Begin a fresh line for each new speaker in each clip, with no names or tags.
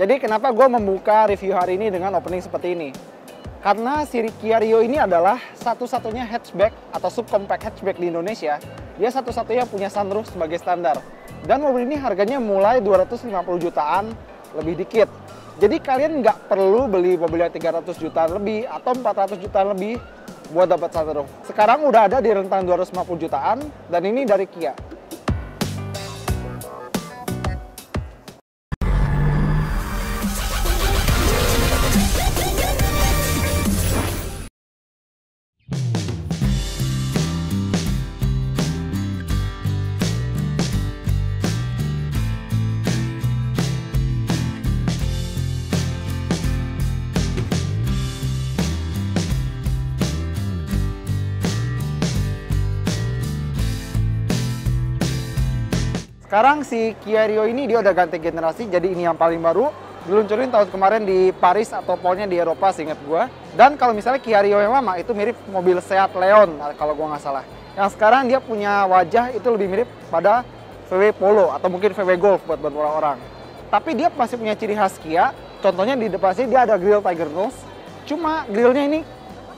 Jadi kenapa gue membuka review hari ini dengan opening seperti ini? Karena si Kia Rio ini adalah satu-satunya hatchback atau subcompact hatchback di Indonesia. Dia satu-satunya punya sunroof sebagai standar. Dan mobil ini harganya mulai 250 jutaan lebih dikit. Jadi kalian nggak perlu beli mobilnya 300 jutaan lebih atau 400 jutaan lebih buat dapat sunroof. Sekarang udah ada di rentang 250 jutaan dan ini dari Kia. Sekarang si Kia Rio ini dia udah ganti generasi, jadi ini yang paling baru. Diluncurin tahun kemarin di Paris atau pokoknya di Eropa seingat gua. Dan kalau misalnya Kia Rio yang lama itu mirip mobil Seat Leon kalau gua nggak salah. Yang sekarang dia punya wajah itu lebih mirip pada VW Polo atau mungkin VW Golf buat beberapa orang. Tapi dia masih punya ciri khas Kia. Contohnya di depan sini dia ada grill Tiger Nose. Cuma grillnya ini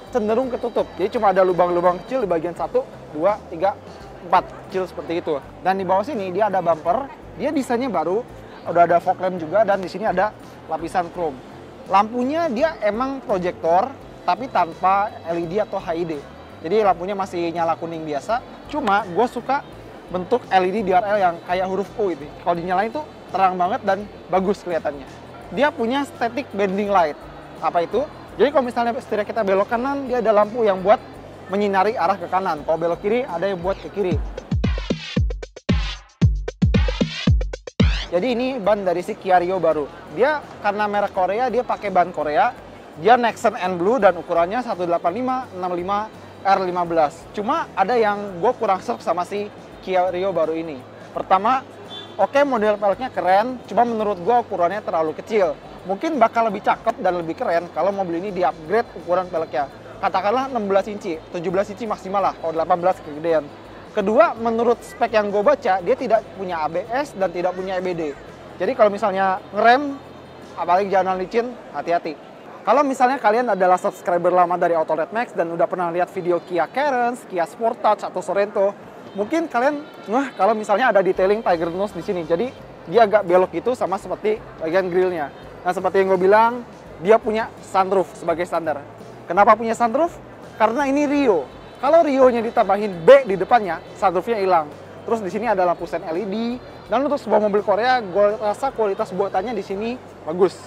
cenderung ketutup. Jadi cuma ada lubang-lubang kecil di bagian 1, 2, 3, 4 kecil seperti itu. Dan di bawah sini dia ada bumper, dia desainnya baru, udah ada fog lamp juga dan di sini ada lapisan chrome. Lampunya dia emang proyektor tapi tanpa LED atau HID. Jadi lampunya masih nyala kuning biasa. Cuma gue suka bentuk LED DRL yang kayak huruf U itu. Kalau dinyalain tuh terang banget dan bagus kelihatannya. Dia punya static bending light. Apa itu? Jadi kalau misalnya setir kita belok kanan, dia ada lampu yang buat menyinari arah ke kanan. Kalau belok kiri, ada yang buat ke kiri. Jadi ini ban dari si Kia Rio baru. Dia karena merek Korea, dia pakai ban Korea. Dia Nexen N Blue dan ukurannya 185/65 R15. Cuma ada yang gue kurang serp sama si Kia Rio baru ini. Pertama, oke, model peleknya keren, cuma menurut gue ukurannya terlalu kecil. Mungkin bakal lebih cakep dan lebih keren kalau mobil ini di-upgrade ukuran peleknya. Katakanlah 16 inci, 17 inci maksimal lah, kalau 18 kegedean. Kedua, menurut spek yang gue baca, dia tidak punya ABS dan tidak punya EBD. Jadi kalau misalnya ngerem, apalagi jalan licin, hati-hati. Kalau misalnya kalian adalah subscriber lama dari Autolet Max dan udah pernah lihat video Kia Carens, Kia Sportage atau Sorento, mungkin kalian kalau misalnya ada detailing Tiger Nose di sini. Jadi dia agak belok gitu sama seperti bagian grillnya. Nah seperti yang gue bilang, dia punya sunroof sebagai standar. Kenapa punya sunroof? Karena ini Rio. Kalau Rio-nya ditambahin B di depannya, sunroofnya hilang. Terus di sini ada lampu sen LED. Dan untuk sebuah mobil Korea, gue rasa kualitas buatannya di sini bagus.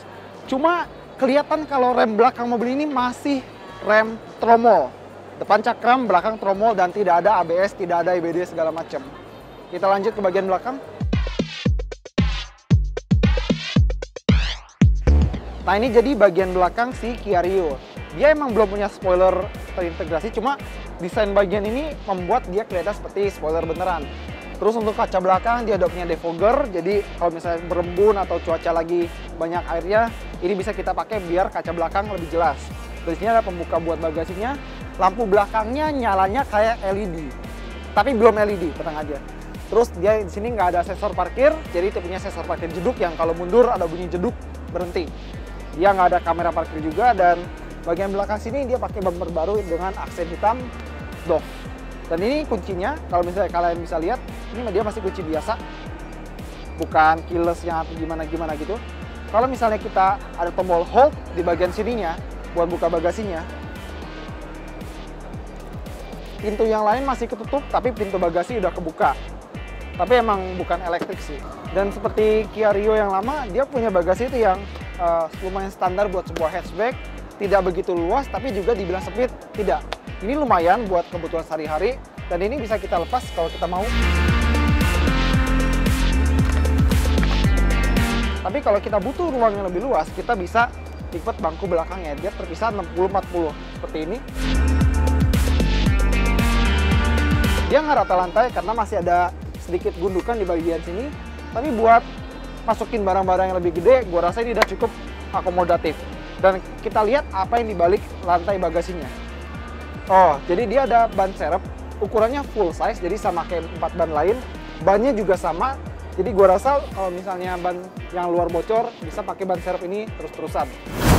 Cuma kelihatan kalau rem belakang mobil ini masih rem tromol. Depan cakram, belakang tromol, dan tidak ada ABS, tidak ada EBD segala macam. Kita lanjut ke bagian belakang. Nah ini jadi bagian belakang si Kia Rio. Dia emang belum punya spoiler terintegrasi, cuma desain bagian ini membuat dia kelihatan seperti spoiler beneran. Terus untuk kaca belakang dia udah punya defogger, jadi kalau misalnya berembun atau cuaca lagi banyak airnya, ini bisa kita pakai biar kaca belakang lebih jelas. Di sini ada pembuka buat bagasinya, lampu belakangnya nyalanya kayak LED, tapi belum LED, tenang aja. Terus dia di sini nggak ada sensor parkir, jadi dia punya sensor parkir jeduk yang kalau mundur ada bunyi jeduk berhenti. Dia nggak ada kamera parkir juga, dan bagian belakang sini dia pakai bumper baru dengan aksen hitam doff. Dan ini kuncinya, kalau misalnya kalian bisa lihat, ini dia masih kunci biasa, bukan keyless-nya atau gimana-gimana gitu. Kalau misalnya kita ada tombol hold di bagian sininya buat buka bagasinya, pintu yang lain masih ketutup, tapi pintu bagasi udah kebuka. Tapi emang bukan elektrik sih. Dan seperti Kia Rio yang lama, dia punya bagasi itu yang lumayan standar buat sebuah hatchback, tidak begitu luas tapi juga dibilang sempit, tidak. Ini lumayan buat kebutuhan sehari-hari dan ini bisa kita lepas kalau kita mau. Tapi kalau kita butuh ruang yang lebih luas, kita bisa lipat bangku belakangnya, dia terpisah 60-40 seperti ini. Dia nggak rata lantai karena masih ada sedikit gundukan di bagian sini, tapi buat masukin barang-barang yang lebih gede, gua rasa ini udah cukup akomodatif. Dan kita lihat apa yang dibalik lantai bagasinya. Oh, jadi dia ada ban serep, ukurannya full size, jadi sama kayak 4 ban lain. Bannya juga sama, Jadi gue rasa kalau misalnya ban yang luar bocor, bisa pakai ban serep ini terus-terusan.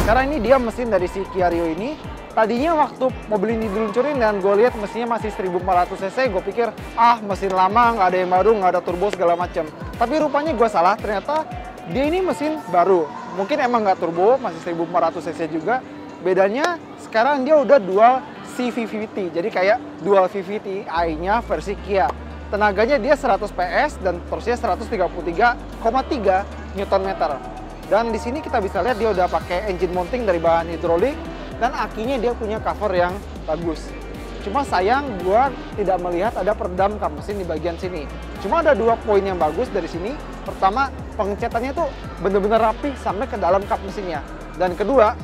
Karena ini dia mesin dari si Kia Rio ini. Tadinya waktu mobil ini diluncurin dan gue lihat mesinnya masih 1400 cc, gue pikir, mesin lama, nggak ada yang baru, nggak ada turbo segala macam. Tapi rupanya gue salah, ternyata dia ini mesin baru. Mungkin emang nggak turbo, masih 1400 cc juga. Bedanya sekarang dia udah dual CVT, jadi kayak dual VVT-i-nya versi Kia. Tenaganya dia 100 PS dan torsinya 133,3 Nm. Dan di sini kita bisa lihat dia udah pakai engine mounting dari bahan hidrolik dan akinya dia punya cover yang bagus. Cuma sayang gua tidak melihat ada peredam kap mesin di bagian sini. Cuma ada 2 poin yang bagus dari sini. Pertama, pengecatannya tuh bener-bener rapi sampai ke dalam kap mesinnya. Dan kedua,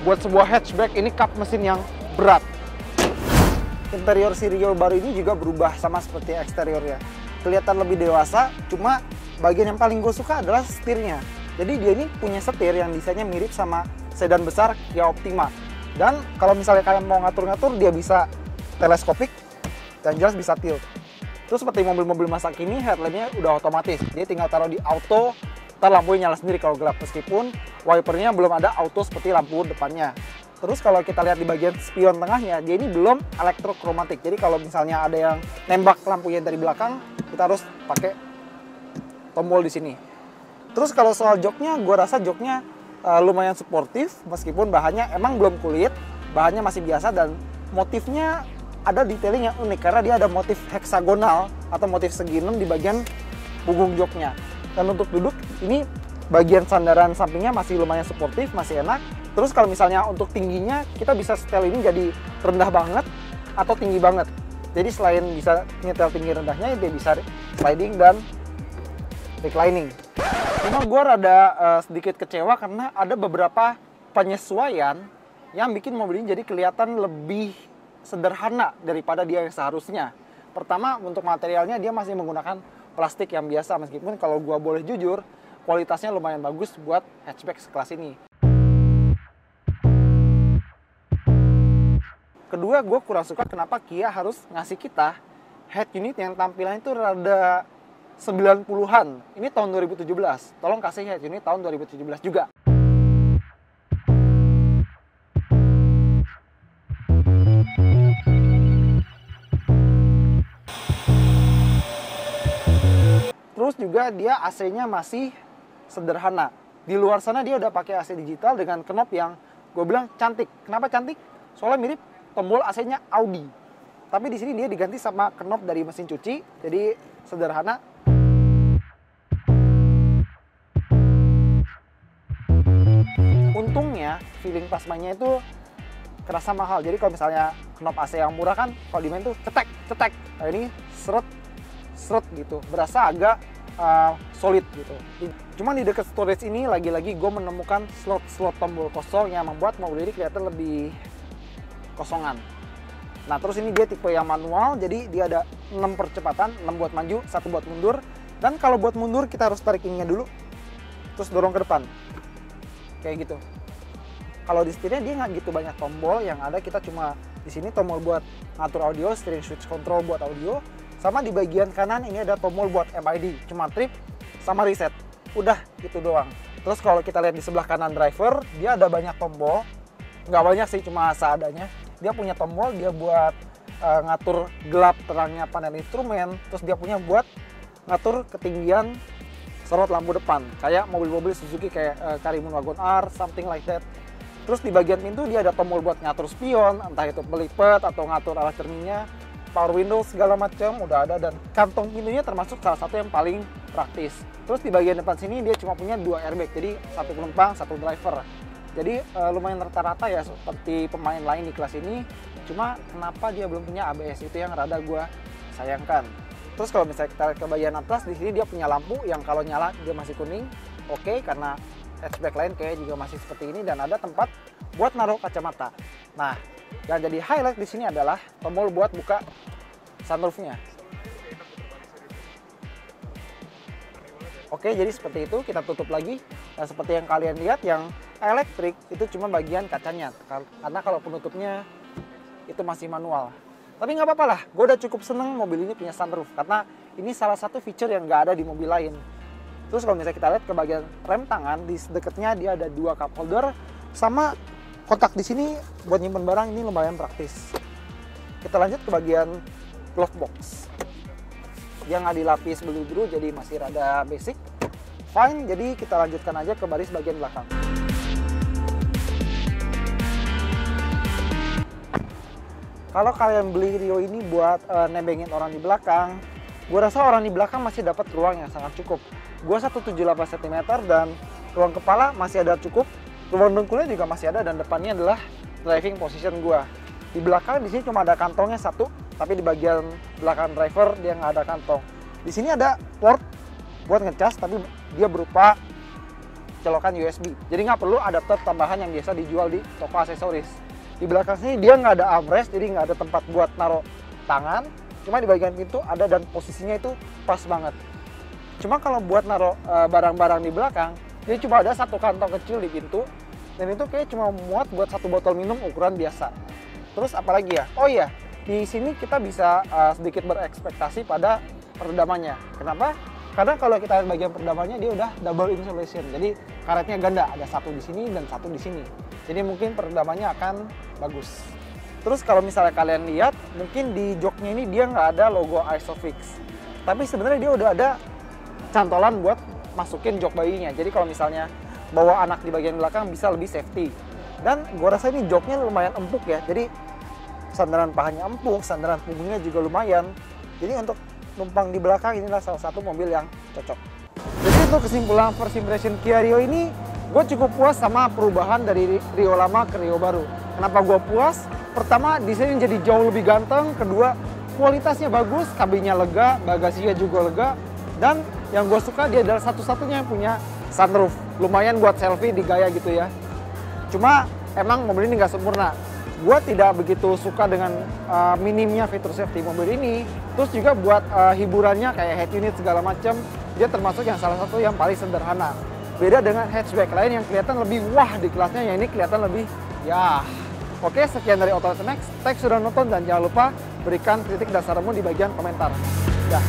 buat sebuah hatchback ini kap mesin yang berat. Interior si Rio baru ini juga berubah sama seperti eksteriornya. Kelihatan lebih dewasa, cuma bagian yang paling gue suka adalah setirnya. Jadi dia ini punya setir yang desainnya mirip sama sedan besar Kia Optima. Dan kalau misalnya kalian mau ngatur-ngatur, dia bisa teleskopik dan jelas bisa tilt. Terus seperti mobil-mobil masa kini, headlampnya udah otomatis. Jadi tinggal taruh di auto, ntar lampunya nyala sendiri kalau gelap. Meskipun wipernya belum ada auto seperti lampu depannya. Terus kalau kita lihat di bagian spion tengahnya, dia ini belum elektrokromatik. Jadi kalau misalnya ada yang nembak lampunya dari belakang, kita harus pakai tombol di sini. Terus kalau soal joknya, gue rasa joknya lumayan sportif, meskipun bahannya emang belum kulit, bahannya masih biasa dan motifnya ada detailing yang unik karena dia ada motif heksagonal atau motif segi 6 di bagian punggung joknya. Dan untuk duduk, ini bagian sandaran sampingnya masih lumayan sportif, masih enak. Terus kalau misalnya untuk tingginya, kita bisa setel ini jadi rendah banget atau tinggi banget. Jadi selain bisa nyetel tinggi rendahnya, dia bisa sliding dan reclining. Cuma gue rada sedikit kecewa karena ada beberapa penyesuaian yang bikin mobil ini jadi kelihatan lebih sederhana daripada dia yang seharusnya. Pertama, untuk materialnya dia masih menggunakan plastik yang biasa, meskipun kalau gue boleh jujur, kualitasnya lumayan bagus buat hatchback sekelas ini. Kedua, gue kurang suka kenapa Kia harus ngasih kita head unit yang tampilannya itu rada 90-an. Ini tahun 2017. Tolong kasih head unit tahun 2017 juga. Terus juga dia AC-nya masih sederhana. Di luar sana dia udah pakai AC digital dengan knob yang gue bilang cantik. Kenapa cantik? Soalnya mirip tombol AC-nya Audi. Tapi di sini dia diganti sama knob dari mesin cuci, jadi sederhana. Untungnya feeling plasmanya itu kerasa mahal. Jadi kalau misalnya knob AC yang murah kan, kalau di main tuh cetek. Nah ini seret gitu. Berasa agak solid gitu. Cuma di dekat storage ini lagi-lagi gue menemukan slot tombol kosong yang membuat mobil ini kelihatan lebih kosongan. Nah terus ini dia tipe yang manual, jadi dia ada 6 percepatan, 6 buat maju, 1 buat mundur. Dan kalau buat mundur kita harus tarik ininya dulu, terus dorong ke depan. Kayak gitu. Kalau di setirnya dia nggak gitu banyak tombol, yang ada kita cuma di sini tombol buat ngatur audio, steering switch control buat audio, sama di bagian kanan ini ada tombol buat MID, cuma trip sama reset. Udah gitu doang. Terus kalau kita lihat di sebelah kanan driver, dia ada banyak tombol. Nggak banyak sih, cuma seadanya. Dia punya tombol, dia buat ngatur gelap terangnya panel instrumen. Terus dia punya buat ngatur ketinggian sorot lampu depan. Kayak mobil-mobil Suzuki kayak Karimun Wagon R, something like that. Terus di bagian pintu dia ada tombol buat ngatur spion, entah itu pelipet atau ngatur arah cerningnya. Power window segala macam udah ada, dan kantong pintunya termasuk salah satu yang paling praktis. Terus di bagian depan sini dia cuma punya 2 airbag, jadi 1 penumpang, 1 driver. Jadi lumayan rata-rata ya seperti pemain lain di kelas ini. Cuma kenapa dia belum punya ABS, itu yang rada gue sayangkan. Terus kalau misalnya kita lihat ke bagian atas, di sini dia punya lampu yang kalau nyala dia masih kuning. Oke, karena hatchback lain kayak juga masih seperti ini, dan ada tempat buat naruh kacamata. Nah, yang jadi highlight di sini adalah tombol buat buka sunroofnya. Oke, jadi seperti itu, kita tutup lagi. Dan seperti yang kalian lihat, yang elektrik itu cuma bagian kacanya, karena kalau penutupnya itu masih manual. Tapi nggak apa-apa lah, gue udah cukup seneng mobil ini punya sunroof, karena Ini salah satu feature yang nggak ada di mobil lain. Terus kalau misalnya kita lihat ke bagian rem tangan, di dekatnya dia ada 2 cup holder, sama kotak di sini buat nyimpen barang, ini lumayan praktis. Kita lanjut ke bagian glove box. Dia nggak dilapis biru-biru, jadi masih rada basic. Fine, jadi kita lanjutkan aja ke baris bagian belakang. Kalau kalian beli Rio ini buat nebengin orang di belakang, gue rasa orang di belakang masih dapat ruang yang sangat cukup. Gue 178 cm dan ruang kepala masih ada cukup, ruang dengkulnya juga masih ada, dan depannya adalah driving position gue. Di belakang di sini cuma ada kantongnya satu, tapi di bagian belakang driver dia nggak ada kantong. Di sini ada port buat ngecas, tapi dia berupa colokan USB. Jadi nggak perlu adapter tambahan yang biasa dijual di toko aksesoris. Di belakang sini dia nggak ada armrest, jadi nggak ada tempat buat naruh tangan. Cuma di bagian pintu ada, dan posisinya itu pas banget. Cuma kalau buat naruh barang-barang di belakang, dia cuma ada satu kantong kecil di pintu, dan itu kayak cuma muat buat 1 botol minum ukuran biasa. Terus apalagi ya? Oh iya, di sini kita bisa sedikit berekspektasi pada peredamannya. Kenapa? Karena kalau kita lihat bagian peredamannya dia udah double insulation, jadi karetnya ganda, ada satu di sini dan satu di sini. Jadi mungkin peredamannya akan bagus. Terus kalau misalnya kalian lihat, mungkin di joknya ini dia nggak ada logo Isofix, tapi sebenarnya dia udah ada cantolan buat masukin jok bayinya. Jadi kalau misalnya bawa anak di bagian belakang bisa lebih safety. Dan gue rasa ini joknya lumayan empuk ya, jadi sandaran pahanya empuk, sandaran punggungnya juga lumayan. Jadi untuk numpang di belakang inilah salah satu mobil yang cocok. Jadi untuk kesimpulan first impression Kia Rio ini, gue cukup puas sama perubahan dari Rio lama ke Rio baru. Kenapa gue puas? Pertama, desainnya jadi jauh lebih ganteng. Kedua, kualitasnya bagus, kabinnya lega, bagasinya juga lega. Dan yang gue suka dia adalah satu-satunya yang punya sunroof. Lumayan buat selfie di gaya gitu ya. Cuma emang mobil ini nggak sempurna. Gue tidak begitu suka dengan minimnya fitur safety mobil ini. Terus juga buat hiburannya kayak head unit segala macam, dia termasuk yang salah satu yang paling sederhana. Beda dengan hatchback lain yang kelihatan lebih wah di kelasnya, yang ini kelihatan lebih ya. Oke, sekian dari Automotive Next. Thanks sudah nonton dan jangan lupa berikan kritik dan saranmu di bagian komentar. Dah.